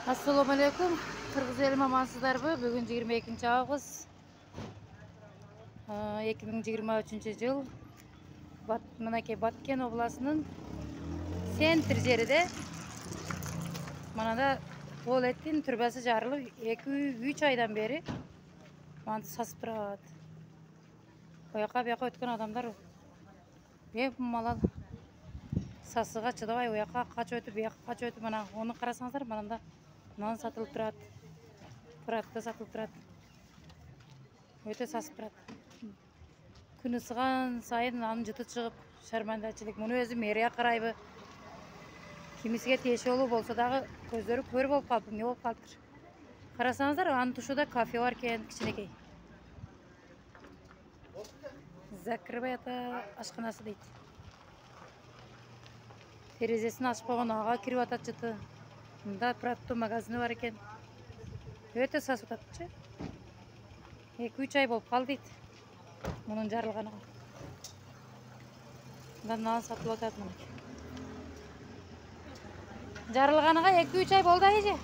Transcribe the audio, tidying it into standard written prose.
Assalamu alaikum. Kırgız elim amansızdarбы? Bugün 22 avgust 2023 yıl. Mınakey Баткен обласының центр жеріде. Манада туалеттің түрбәсі жарылып 2-3 айдан бері манды сасып тұрады. Ояқа бұяқа өткен адамдар малал сасыға чыдабай ояқа қач өтіп, бұяқа қач өтіп, мана оны қарасаңыздар, мананда нан сатылып тұрады. Пыратта сатылып тұрады. Өте сасып тұрады. Күн ысыған сайын нанын жұты шығып, шармандачылық. Мұны өзі мерия қарайбы. Кимисіге теші олу болса дағы көздері көр болып қалып, не болып қалыптыр. Қарасаңыздар, анын тұшуда кафе бар кен, кішінекей. Закрывай ата ашқанасы дейді. Терезесін ашып қойған аға кіріп атат жыты. Мұнда Пратто магазины бар екен. Өте сасып ататшы. 2-3 ай болып қалды дейді. Мұның жарылғаныға. Мұнда нан сатылып атат мұнеке. Жарылғаныға 2-3 ай болды айже?